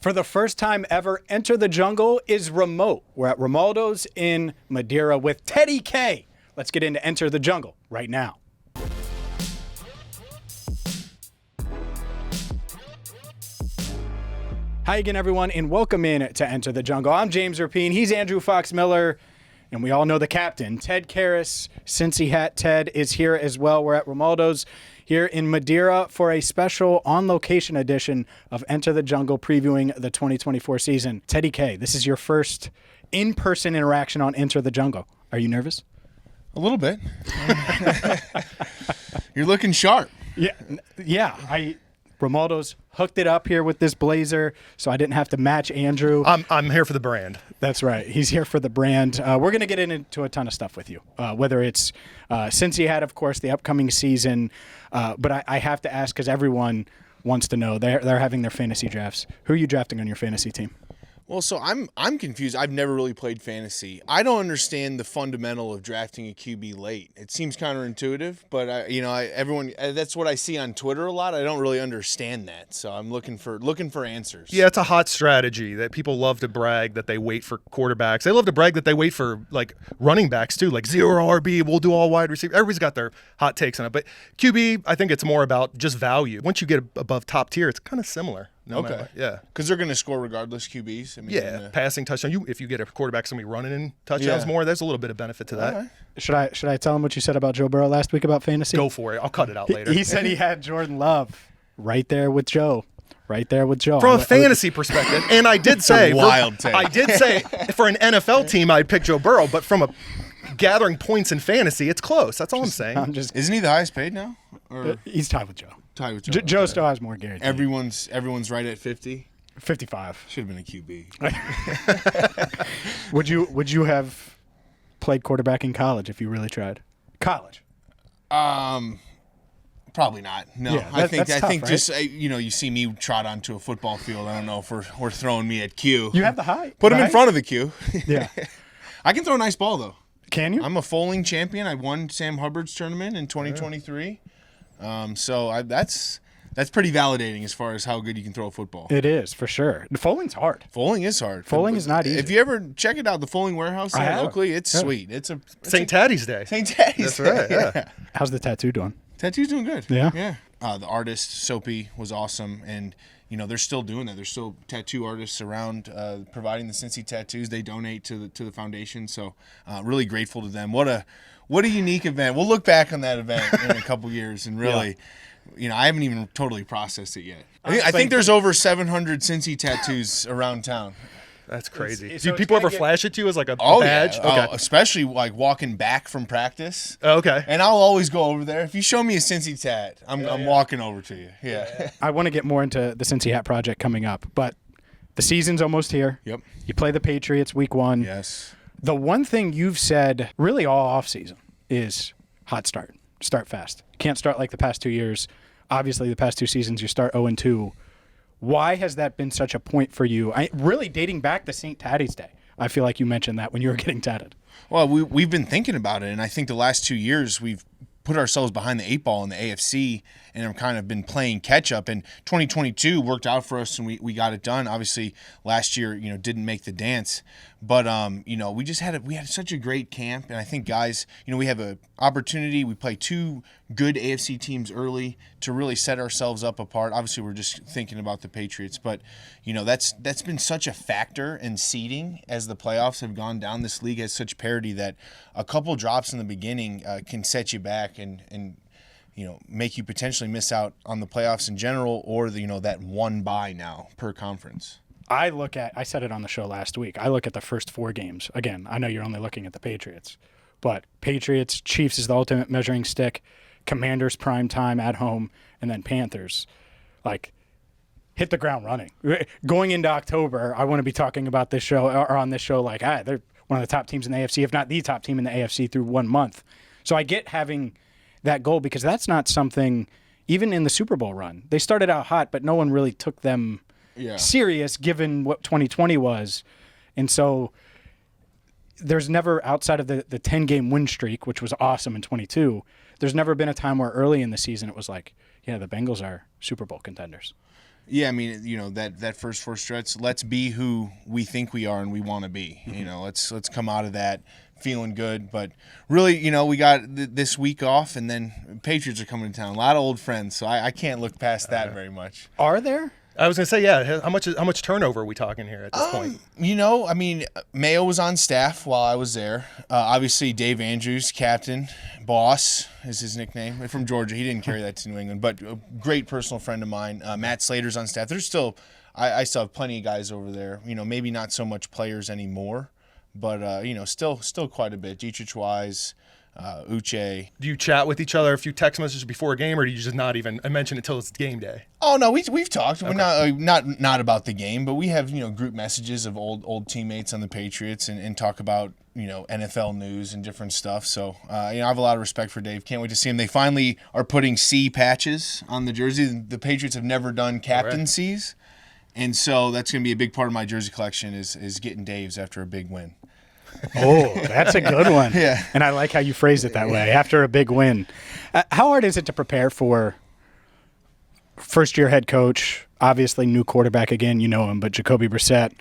For the first time ever, Enter the Jungle is remote. We're at Romaldo's in Madeira with Teddy K. Let's get into Enter the Jungle right now. Hi again, everyone, and welcome in to Enter the Jungle. I'm James Rapien. He's Andrew Fox Miller, and we all know the captain, Ted Karras. Cincy Hat Ted is here as well. We're at Romaldo's here in Madeira for a special on-location edition of Enter the Jungle previewing the 2024 season. Teddy K, this is your first in-person interaction on Enter the Jungle. Are you nervous? A little bit. You're looking sharp. Yeah. Romaldo's hooked it up here with this blazer, so I didn't have to match Andrew. I'm here for the brand. That's right. He's here for the brand. We're going to get into a ton of stuff with you, whether it's Cincy Hat, of course, the upcoming season. But I have to ask because everyone wants to know. They're having their fantasy drafts. Who are you drafting on your fantasy team? Well, so I'm confused. I've never really played fantasy. I don't understand the fundamental of drafting a QB late. It seems counterintuitive, but everyone that's what I see on Twitter a lot. I don't really understand that, so I'm looking for answers. Yeah, it's a hot strategy that people love to brag that they wait for quarterbacks. They love to brag that they wait for like running backs too, like 0 RB. We'll do all wide receiver. Everybody's got their hot takes on it, but QB, I think it's more about just value. Once you get above top tier, it's kind of similar. Yeah, because they're going to score regardless. QBs. Passing touchdown. If you get a quarterback, somebody running in touchdowns more, there's a little bit of benefit to that. Right. Should I tell him what you said about Joe Burrow last week about fantasy? Go for it. I'll cut it out later. He said he had Jordan Love right there with Joe. From a fantasy perspective, and I did say, wild take. I did say for an NFL team, I'd pick Joe Burrow, but from a gathering points in fantasy, it's close. That's all I'm saying. Isn't he the highest paid now? Or? He's tied with Joe. Joe still has more guaranteed. Everyone's right at 50. 55. Should have been a QB. Would you have played quarterback in college if you really tried? College. Probably not. No, Yeah, I think right? just you see me trot onto a football field. I don't know if we're throwing me at Q. You have the height. Put him in front of the Q. Yeah. I can throw a nice ball though. Can you? I'm a foaling champion. I won Sam Hubbard's tournament in 2023. So that's pretty validating as far as how good you can throw a football. It is, for sure. Foaling's hard. Foaling is hard. Foaling is not easy. If you ever check it out, the Foaling Warehouse locally, it's sweet. It's St. Taddy's Day. St. Taddy's Day. That's right, yeah. How's the tattoo doing? Tattoo's doing good. Yeah? Yeah. The artist, Soapy, was awesome. And, they're still doing that. There's still tattoo artists around providing the Cincy tattoos. They donate to the foundation. So really grateful to them. What a unique event. We'll look back on that event in a couple years and really I haven't even totally processed it yet. I think there's over 700 Cincy tattoos around town. That's crazy. So Do people ever flash it to you as like a badge? Yeah. Okay. Especially like walking back from practice. Okay. And I'll always go over there. If you show me a Cincy tat, I'm walking over to you. Yeah. I want to get more into the Cincy Hat project coming up, but the season's almost here. Yep. You play the Patriots week 1. Yes. The one thing you've said really all offseason is hot start. Start fast. Can't start like the past 2 years. Obviously, the past 2 seasons, you start 0-2. Why has that been such a point for you? Really dating back to St. Taddy's Day. I feel like you mentioned that when you were getting tatted. Well, we've been thinking about it, and I think the last 2 years we've put ourselves behind the 8 ball in the AFC and have kind of been playing catch up. And 2022 worked out for us, and we got it done. Obviously, last year didn't make the dance, but we had such a great camp, and I think guys, we have an opportunity. We play 2 good AFC teams early to really set ourselves up apart. Obviously, we're just thinking about the Patriots, but that's been such a factor in seeding as the playoffs have gone down. This league has such parity that a couple drops in the beginning can set you back and make you potentially miss out on the playoffs in general, or that one bye now per conference. I said it on the show last week. I look at the first 4 games. Again, I know you're only looking at the Patriots, but Patriots, Chiefs is the ultimate measuring stick. Commanders prime time at home, and then Panthers. Like, hit the ground running. Going into October, I want to be talking about this show or on this show like, they're one of the top teams in the AFC, if not the top team in the AFC through 1 month. So I get having that goal because that's not something, even in the Super Bowl run. They started out hot, but no one really took them serious given what 2020 was. And so there's never, outside of the 10-game win streak, which was awesome in 22, there's never been a time where early in the season it was like, the Bengals are Super Bowl contenders. Yeah, I mean, that first four stretch, let's be who we think we are and we want to be. Let's come out of that feeling good. But really, we got this week off, and then Patriots are coming to town. A lot of old friends, so I can't look past that very much. Are there? I was gonna say, yeah. How much turnover are we talking here at this point? I mean, Mayo was on staff while I was there. Obviously, Dave Andrews, captain, boss is his nickname, from Georgia. He didn't carry that to New England, but a great personal friend of mine. Matt Slater's on staff. There's still, I still have plenty of guys over there. Maybe not so much players anymore, but still quite a bit. Dietrich Wise. Uche. Do you chat with each other, a few text messages before a game, or do you just not even mention it till it's game day? Oh no, we've talked. Okay. We're not about the game, but we have group messages of old teammates on the Patriots and talk about NFL news and different stuff. So I have a lot of respect for Dave. Can't wait to see him. They finally are putting C patches on the jersey. The Patriots have never done captain C's, and so that's going to be a big part of my jersey collection is getting Dave's after a big win. Oh, that's a good one. Yeah. And I like how you phrased it that way, after a big win. How hard is it to prepare for first-year head coach, obviously new quarterback again, you know him, but Jacoby Brissett?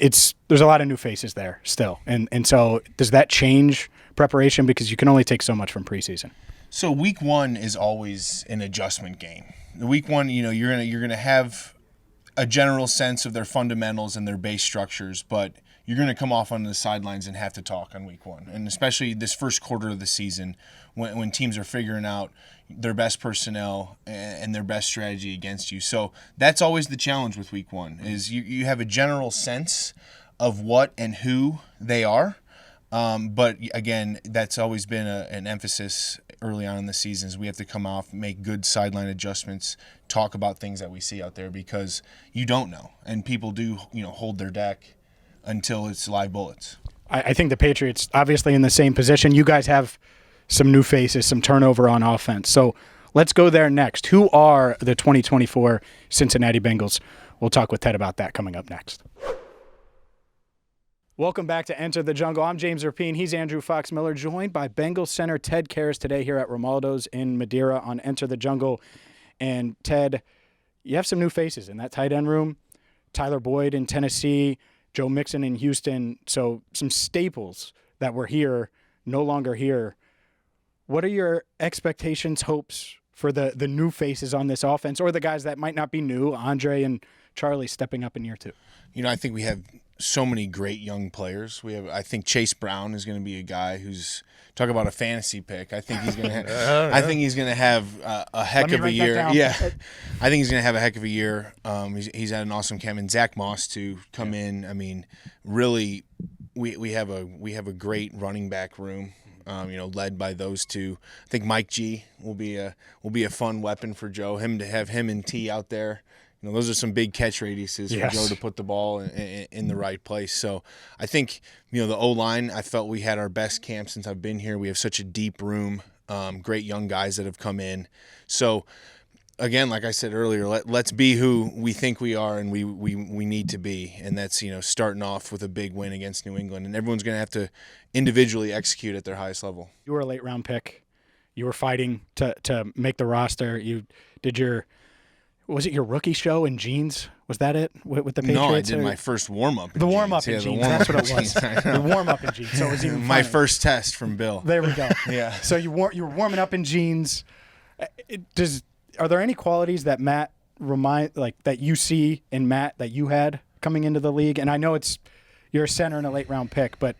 There's a lot of new faces there still. And so does that change preparation, because you can only take so much from preseason? So week one is always an adjustment game. The week one, you're gonna have a general sense of their fundamentals and their base structures, but you're going to come off on the sidelines and have to talk on week one. And especially this first quarter of the season when teams are figuring out their best personnel and their best strategy against you. So that's always the challenge with week one is you have a general sense of what and who they are. But again, that's always been an emphasis early on in the seasons. We have to come off, make good sideline adjustments, talk about things that we see out there, because you don't know. And people do, hold their deck until it's live bullets. I think the Patriots, obviously in the same position. You guys have some new faces, some turnover on offense. So let's go there next. Who are the 2024 Cincinnati Bengals? We'll talk with Ted about that coming up next. Welcome back to Enter the Jungle. I'm James Rapien. He's Andrew Fox Miller, joined by Bengals center Ted Karras today here at Romaldo's in Madeira on Enter the Jungle. And Ted, you have some new faces in that tight end room. Tyler Boyd in Tennessee, Joe Mixon in Houston, so some staples that were here, no longer here. What are your expectations, hopes for the new faces on this offense, or the guys that might not be new, Andre and Charlie stepping up in year two? I think we have so many great young players. I think Chase Brown is going to be a guy who's talk about a fantasy pick. I think he's going to. I think he's going to have a heck of a year. Yeah, I think he's going to have a heck of a year. He's had an awesome camp, and Zach Moss to come in. I mean, really, we have a great running back room. Led by those two. I think Mike G will be a fun weapon for Joe. To have him and T out there. Those are some big catch radiuses for Joe to put the ball in the right place. So I think, the O-line, I felt we had our best camp since I've been here. We have such a deep room, great young guys that have come in. So, again, like I said earlier, let's be who we think we are and we need to be. And that's, starting off with a big win against New England. And everyone's going to have to individually execute at their highest level. You were a late-round pick. You were fighting to make the roster. You did was it your rookie show in jeans? Was that it with the Patriots? No, I did my first warm-up in jeans. The warm-up in jeans. That's what it was. The warm-up in jeans. So it was even my funnier. first test from Bill. There we go. Yeah. So you were warming up in jeans. Are there any qualities that Matt that you see in Matt that you had coming into the league? And I know you're a center and a late-round pick, but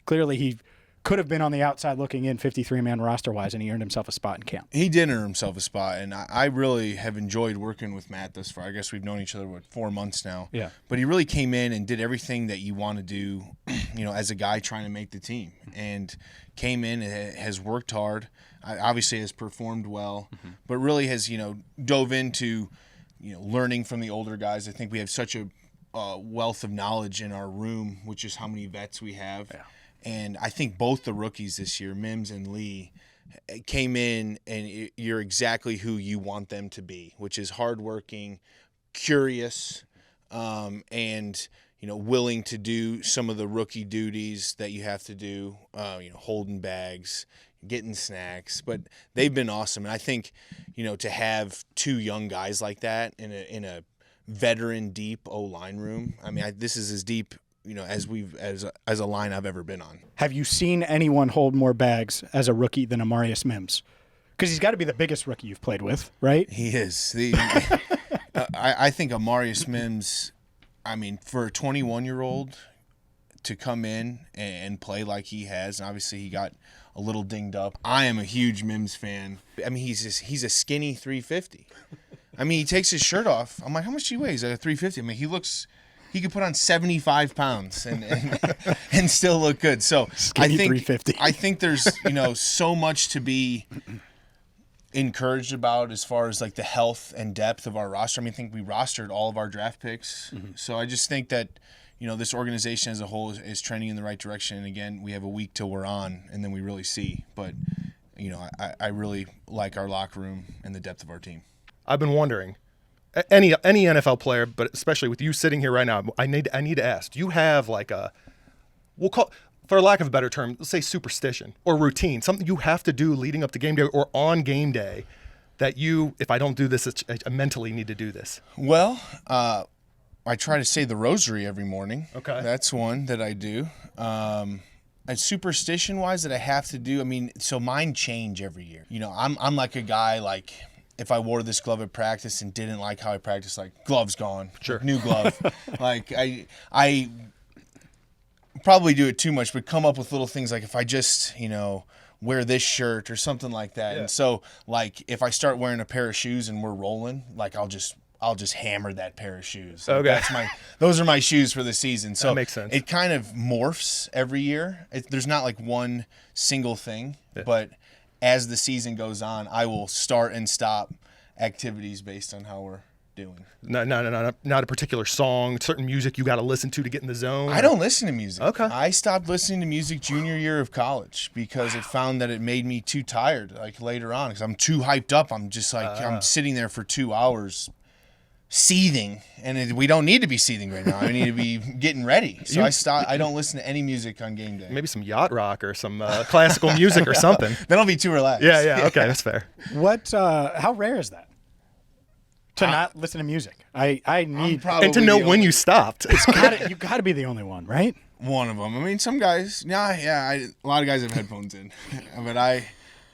clearly he could have been on the outside looking in 53-man roster-wise, and he earned himself a spot in camp. He did earn himself a spot, and I really have enjoyed working with Matt thus far. I guess we've known each other, 4 months now. Yeah. But he really came in and did everything that you want to do, as a guy trying to make the team. And came in and has worked hard, obviously has performed well, but really has, dove into, learning from the older guys. I think we have such a wealth of knowledge in our room, which is how many vets we have. Yeah. And I think both the rookies this year, Mims and Lee, came in and you're exactly who you want them to be, which is hardworking, curious, and willing to do some of the rookie duties that you have to do, holding bags, getting snacks, but they've been awesome. And I think, to have two young guys like that in a veteran deep O-line room, I mean, this is as deep, as a line I've ever been on. Have you seen anyone hold more bags as a rookie than Amarius Mims? Because he's got to be the biggest rookie you've played with, right? He is. I think Amarius Mims, I mean, for a 21-year-old to come in and play like he has, and obviously he got a little dinged up. I am a huge Mims fan. I mean, he's a skinny 350. I mean, he takes his shirt off. I'm like, how much do you weigh? He's at a 350. I mean, he could put on 75 pounds and still look good. So Skinny 350. I think there's, so much to be encouraged about as far as like the health and depth of our roster. I mean, I think we rostered all of our draft picks. Mm-hmm. So I just think that, this organization as a whole is trending in the right direction. And again, we have a week till we're on, and then we really see. But, I really like our locker room and the depth of our team. I've been wondering, any NFL player, but especially with you sitting here right now, I need to ask, do you have like we'll call, for lack of a better term, let's say superstition or routine, something you have to do leading up to game day or on game day that if I don't do this, I mentally need to do this? Well, I try to say the rosary every morning. Okay. That's one that I do. Superstition-wise that I have to do, I mean, so mine change every year. I'm like a guy, like, if I wore this glove at practice and didn't like how I practiced, like, glove's gone. Sure. New glove. Like, I probably do it too much, but come up with little things like if I just, wear this shirt or something like that. Yeah. And so, like, if I start wearing a pair of shoes and we're rolling, like, I'll just hammer that pair of shoes. Like, okay. Those are my shoes for the season. So that makes sense. It kind of morphs every year. There's not like one single thing, but as the season goes on, I will start and stop activities based on how we're doing. Not a particular song, certain music you got to listen to get in the zone? I don't listen to music. Okay. I stopped listening to music junior year of college because it found that it made me too tired, like later on, because I'm too hyped up. I'm just like, I'm sitting there for 2 hours seething, and we don't need to be seething right now. I need to be getting ready. So I don't listen to any music on game day. Maybe some yacht rock or some classical music or something. Then I'll be too relaxed. Yeah. Okay, that's fair. How rare is that? To not listen to music. I need and to know when you stopped. You got to be the only one, right? One of them. I mean, some guys, a lot of guys have headphones in, but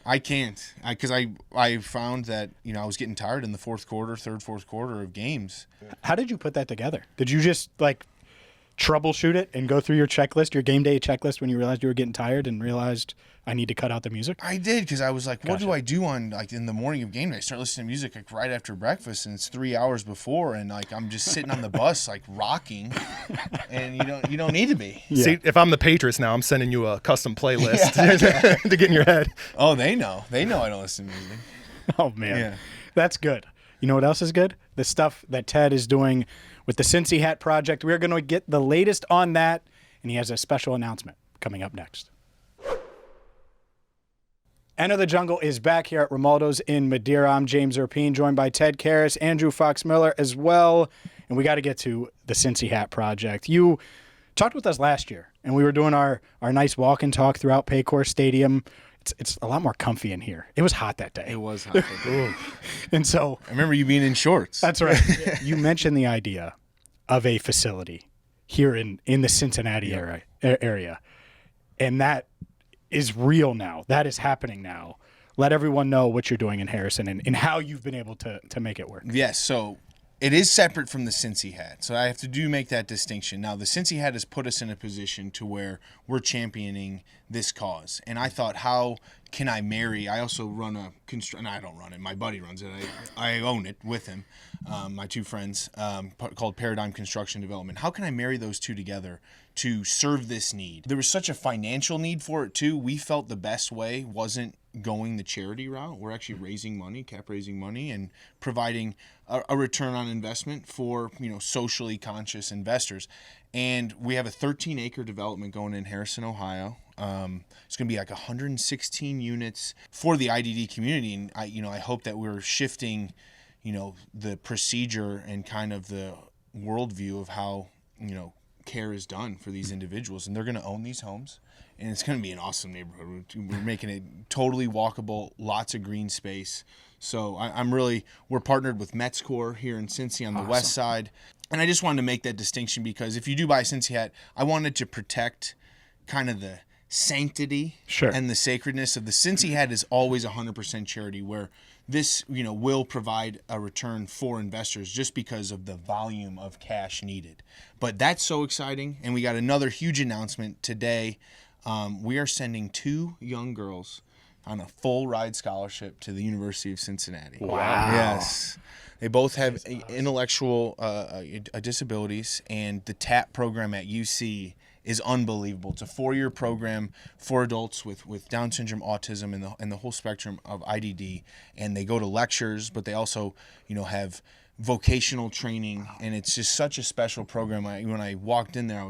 I can't, because I found that I was getting tired in the fourth quarter of games. How did you put that together? Did you just like troubleshoot it and go through your checklist, your game day checklist, when you realized you were getting tired and realized I need to cut out the music? I did, because I was like, what Gotcha. do I do on like in the morning of game day? I start listening to music like right after breakfast, and it's 3 hours before, and like I'm just sitting on the bus like rocking, and you don't need to be. Yeah. See, if I'm the Patriots now, I'm sending you a custom playlist to get in your head. Oh, they know I don't listen to music. Oh man, Yeah. That's good. You know what else is good? The stuff that Ted is doing with the Cincy Hat project. We're going to get the latest on that, and he has a special announcement coming up next. Enter the Jungle is back here at Romaldo's in Madeira. I'm James Rapien, joined by Ted Karras, Andrew Fox-Miller as well, and we got to get to the Cincy Hat project. You talked with us last year, and we were doing our nice walk and talk throughout Paycor Stadium. It's a lot more comfy in here. It was hot that day. It was hot. And so I remember you being in shorts. that's right. You mentioned the idea of a facility here in the Cincinnati area, and that is real now. That is happening now. Let everyone know what you're doing in Harrison and how you've been able to make it work. Yes, so it is separate from the Cincy Hat. So I have to make that distinction. Now, the Cincy Hat has put us in a position to where we're championing this cause. And I thought, how can I marry? I also run a construction. I don't run it. My buddy runs it. I own it with him, my two friends, called Paradigm Construction Development. How can I marry those two together to serve this need? There was such a financial need for it, too. We felt the best way wasn't going the charity route. We're actually raising money, raising money, and providing a return on investment for socially conscious investors. And we have a 13-acre development going in Harrison, Ohio. It's going to be like 116 units for the IDD community, and I hope that we're shifting, the procedure and kind of the worldview of how care is done for these individuals, and they're going to own these homes. And it's going to be an awesome neighborhood. We're making it totally walkable, lots of green space. So we're partnered with MetsCore here in Cincy on the west side. And I just wanted to make that distinction because if you do buy a Cincy hat, I wanted to protect kind of the sanctity and the sacredness of the Cincy hat is always 100% charity, where this, will provide a return for investors just because of the volume of cash needed. But that's so exciting. And we got another huge announcement today. We are sending 2 young girls on a full ride scholarship to the University of Cincinnati. Wow. Yes. They both have intellectual disabilities, and the TAP program at UC is unbelievable. It's a 4-year program for adults with Down syndrome, autism, and the whole spectrum of IDD. And they go to lectures, but they also, have vocational training, and it's just such a special program. When I walked in there,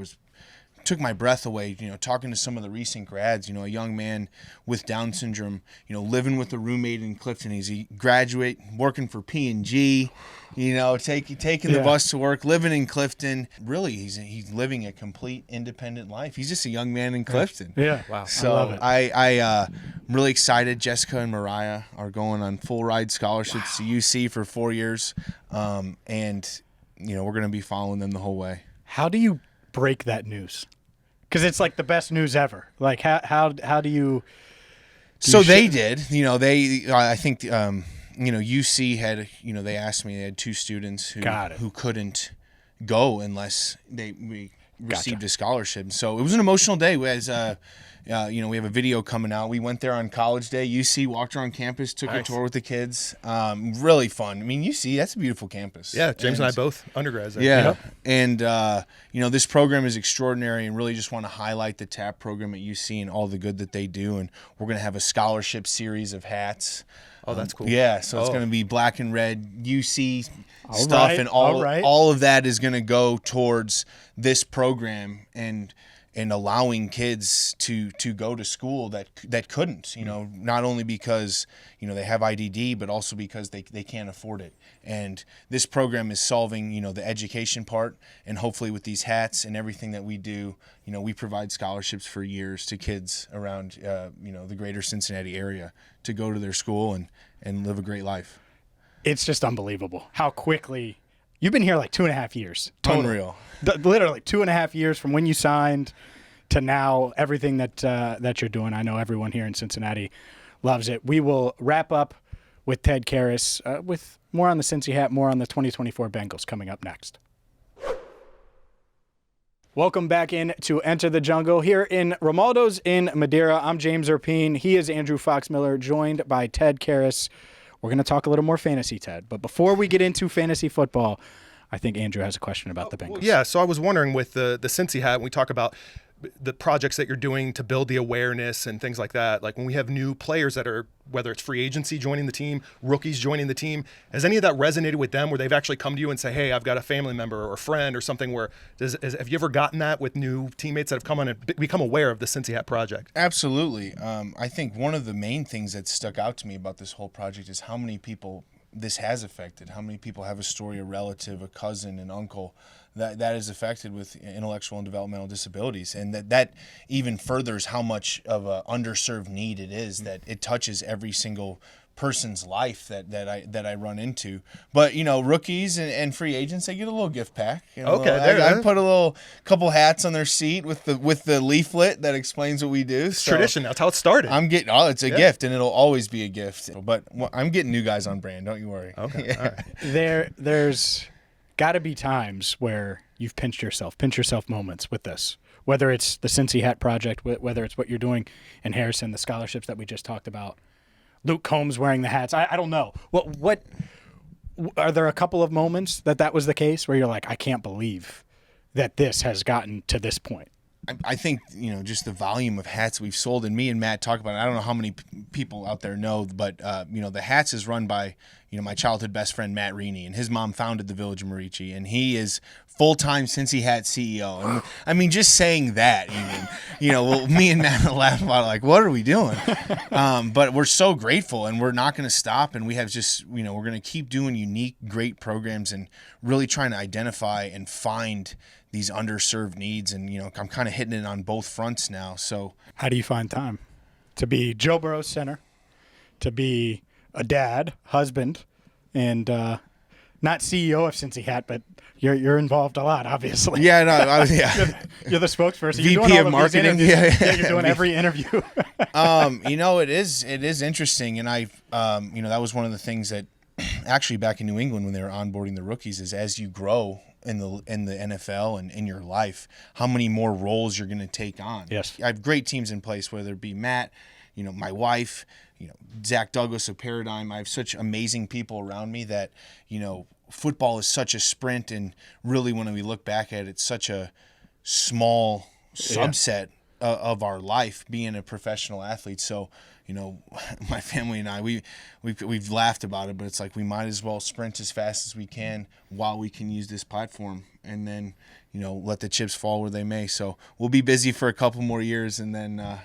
took my breath away, talking to some of the recent grads, a young man with Down syndrome, living with a roommate in Clifton. He's a graduate, working for P&G, taking the bus to work, living in Clifton. Really, he's living a complete independent life. He's just a young man in Clifton. Yeah. Wow. So I love it. I'm really excited. Jessica and Mariah are going on full ride scholarships to UC for 4 years. And we're going to be following them the whole way. How do you break that news? Because it's like the best news ever. Like how do you? They did. I think UC had. They asked me. They had 2 students who couldn't go unless we received a scholarship. So it was an emotional day. We have a video coming out. We went there on college day. UC walked around campus, took a tour with the kids. Really fun. I mean, UC, that's a beautiful campus. Yeah, James and I both undergrads there. Yeah. Yep. And, this program is extraordinary, and really just want to highlight the TAP program at UC and all the good that they do. And we're going to have a scholarship series of hats. Oh, that's cool. Yeah, so it's going to be black and red UC stuff, right, and all of that is going to go towards this program and allowing kids to go to school that couldn't, not only because, they have IDD, but also because they can't afford it. And this program is solving, the education part, and hopefully with these hats and everything that we do, we provide scholarships for years to kids around, the greater Cincinnati area to go to their school and live a great life. It's just unbelievable how quickly you've been here, like 2.5 years. Total. Unreal. Literally 2.5 years from when you signed to now, everything that you're doing. I know everyone here in Cincinnati loves it. We will wrap up with Ted Karras with more on the Cincy Hat, more on the 2024 Bengals coming up next. Welcome back in to Enter the Jungle here in Romaldo's in Madeira. I'm James Rapien. He is Andrew Foxmiller, joined by Ted Karras. We're going to talk a little more fantasy, Ted. But before we get into fantasy football, I think Andrew has a question about the Bengals. Yeah, so I was wondering with the Cincy Hat, when we talk about the projects that you're doing to build the awareness and things like that, like when we have new players that are, whether it's free agency joining the team, rookies joining the team, has any of that resonated with them where they've actually come to you and say, hey, I've got a family member or a friend or something where, have you ever gotten that with new teammates that have come on and become aware of the Cincy Hat project? Absolutely. I think one of the main things that stuck out to me about this whole project is how many people this has affected, how many people have a story, a relative, a cousin, an uncle that is affected with intellectual and developmental disabilities, and that even furthers how much of a underserved need it is, that it touches every single person's life that I run into. But rookies and free agents, they get a little gift pack. I put a couple hats on their seat with the leaflet that explains what we do. It's tradition. That's how it started. I'm getting it's a gift, and it'll always be a gift. But I'm getting new guys on brand. Don't you worry. Okay. Yeah. All right. There's got to be times where you've pinch yourself moments with this, whether it's the Cincy Hat project, whether it's what you're doing in Harrison, the scholarships that we just talked about, Luke Combs wearing the hats. I don't know. What are there a couple of moments that was the case where you're like, I can't believe that this has gotten to this point? I think, just the volume of hats we've sold, and me and Matt talk about it. I don't know how many people out there know, but, the hats is run by, my childhood best friend Matt Reaney, and his mom founded the Village of Merici, and he is full-time Cincy Hat CEO. And I mean, just saying that, even, me and Matt laugh about it, like, what are we doing? But we're so grateful, and we're not going to stop. And we have just, we're going to keep doing unique, great programs and really trying to identify and find these underserved needs. And, I'm kind of hitting it on both fronts now. So how do you find time to be Joe Burrow's center, to be a dad, husband, and not CEO of Cincy Hat, but you're involved a lot, obviously. Yeah, no, yeah. You're the spokesperson. VP you're doing all of marketing. Yeah, you're doing every interview. It is interesting, and that was one of the things that actually back in New England when they were onboarding the rookies is as you grow in the NFL and in your life, how many more roles you're going to take on. Yes, I have great teams in place, whether it be Matt, my wife, Zach Douglas of Paradigm. I have such amazing people around me that, football is such a sprint, and really when we look back at it, it's such a small subset of our life being a professional athlete. So, my family and I, we've laughed about it, but it's like we might as well sprint as fast as we can while we can use this platform, and then, let the chips fall where they may. So we'll be busy for a couple more years, and then I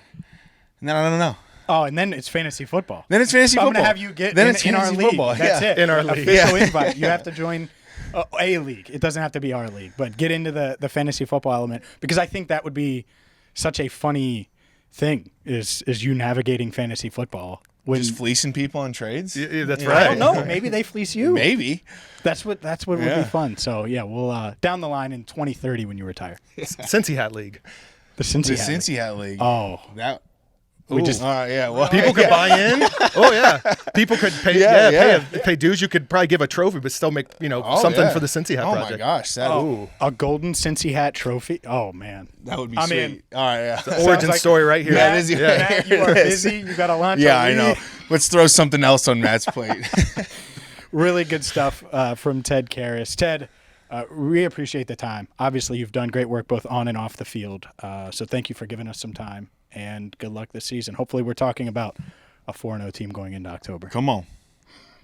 don't know. Oh, and then it's fantasy football. Then it's fantasy football. I'm going to have you get in our league. Football. That's it. In our league. Official invite. You have to join a league. It doesn't have to be our league, but get into the fantasy football element, because I think that would be such a funny thing is you navigating fantasy football. Just fleecing people on trades? Yeah, that's right. I don't know. Maybe they fleece you. Maybe. That's what would be fun. So, yeah, we'll down the line in 2030 when you retire. Cincy Hat League. The Cincy Hat League. Oh. That... We just all right, yeah. Well, people could buy in. Oh yeah, people could pay pay dues. You could probably give a trophy, but still make something for the Cincy Hat project. Oh my gosh, a golden Cincy Hat trophy. Oh man, that would be sweet. In. All right, yeah. The origin story right here. Matt, Matt, you are busy. You got a lunch. Yeah, I know. Let's throw something else on Matt's plate. Really good stuff from Ted Karras. Ted, we appreciate the time. Obviously, you've done great work both on and off the field. So thank you for giving us some time. And good luck this season. Hopefully we're talking about a 4-0 team going into October. Come on.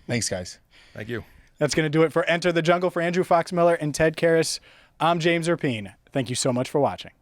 Thanks, guys. Thank you. That's going to do it for Enter the Jungle. For Andrew Fox Miller and Ted Karras, I'm James Rapien. Thank you so much for watching.